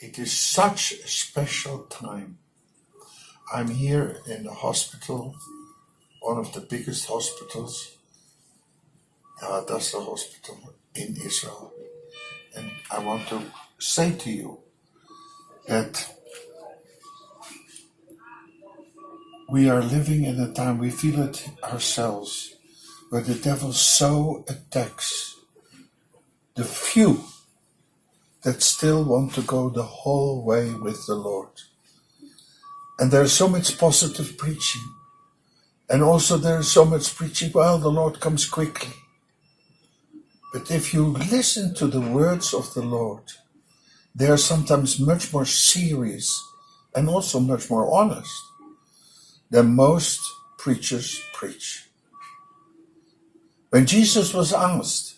It is such a special time. I'm here in the hospital, one of the biggest hospitals, that's the hospital in Israel. And I want to say to you that we are living in a time, we feel it ourselves, where the devil so attacks the few that still want to go the whole way with the Lord. And there's so much positive preaching. And also there's so much preaching, well, the Lord comes quickly. But if you listen to the words of the Lord, they are sometimes much more serious and also much more honest than most preachers preach. When Jesus was asked,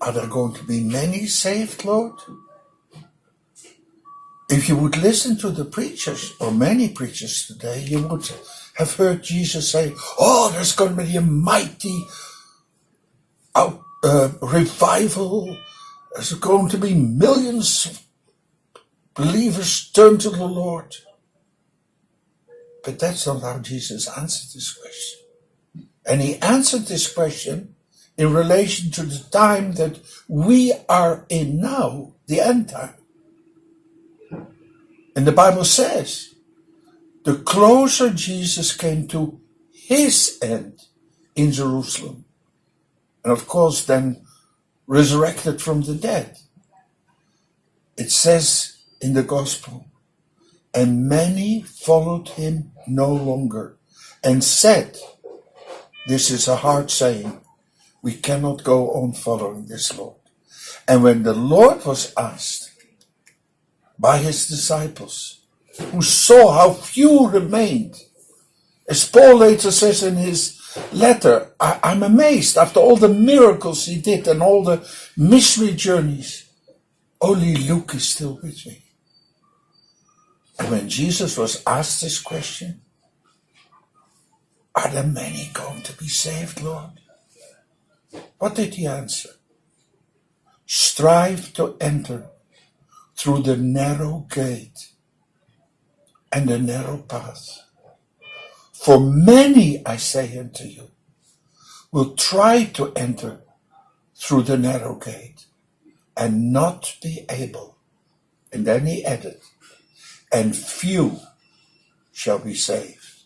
are there going to be many saved, Lord? If you would listen to the preachers, or many preachers today, you would have heard Jesus say, oh, there's going to be a mighty revival. There's going to be millions of believers turn to the Lord. But that's not how Jesus answered this question. And he answered this question in relation to the time that we are in now, the end time. And the Bible says, the closer Jesus came to his end in Jerusalem, and of course then resurrected from the dead, it says in the gospel, and many followed him no longer, and said, this is a hard saying, we cannot go on following this Lord. And when the Lord was asked by his disciples, who saw how few remained, as Paul later says in his letter, I'm amazed after all the miracles he did and all the missionary journeys, only Luke is still with me. And when Jesus was asked this question, are there many going to be saved, Lord? What did he answer? Strive to enter through the narrow gate and the narrow path. For many, I say unto you, will try to enter through the narrow gate and not be able. And then he added, and few shall be saved.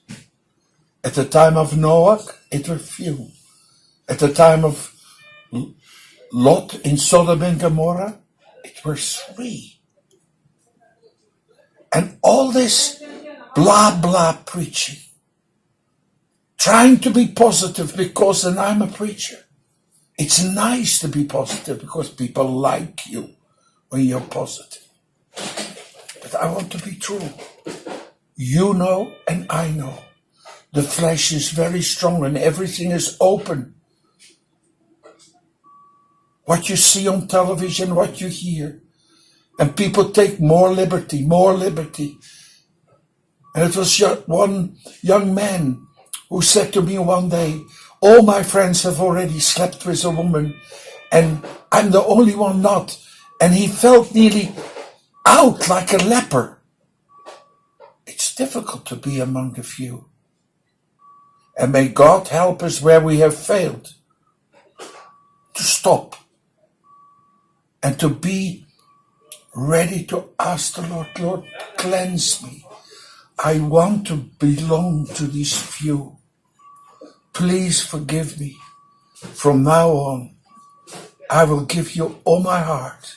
At the time of Noah, it were few. At the time of Lot in Sodom and Gomorrah, it were 3. And all this blah, blah preaching, trying to be positive because then I'm a preacher. It's nice to be positive because people like you when you're positive. But I want to be true. You know and I know. The flesh is very strong and everything is open. What you see on television, what you hear. And people take more liberty. And it was one young man who said to me one day, all my friends have already slept with a woman and I'm the only one not. And he felt nearly out like a leper. It's difficult to be among the few. And may God help us where we have failed to stop and to be ready to ask the Lord, Lord, cleanse me. I want to belong to these few. Please forgive me. From now on, I will give you all my heart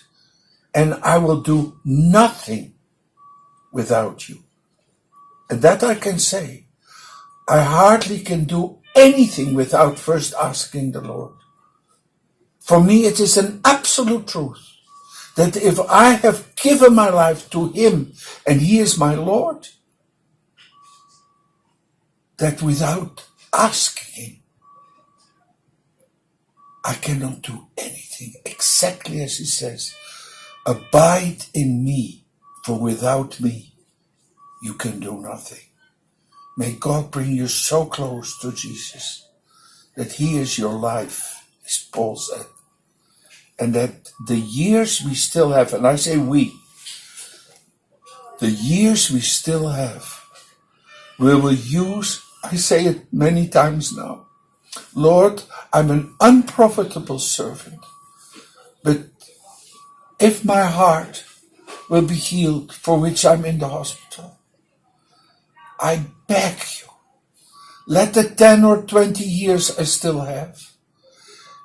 and I will do nothing without you. And that I can say. I hardly can do anything without first asking the Lord. For me, it is an absolute truth that if I have given my life to him and he is my Lord, that without asking him, I cannot do anything. Exactly as he says, abide in me, for without me, you can do nothing. May God bring you so close to Jesus that he is your life, as Paul said. And that the years we still have, and I say we, the years we still have, we will use, I say it many times now, Lord, I'm an unprofitable servant, but if my heart will be healed, for which I'm in the hospital, I beg you, let the 10 or 20 years I still have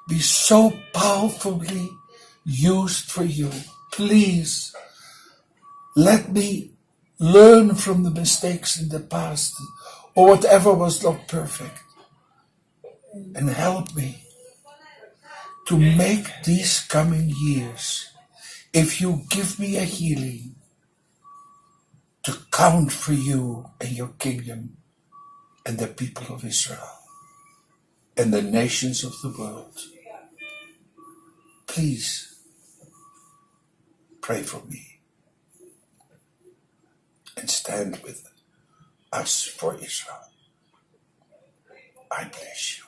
be so powerfully used for you. Please, let me learn from the mistakes in the past or whatever was not perfect, and help me to make these coming years, if you give me a healing, to count for you and your kingdom and the people of Israel and the nations of the world. Please pray for me and stand with us for Israel. I bless you.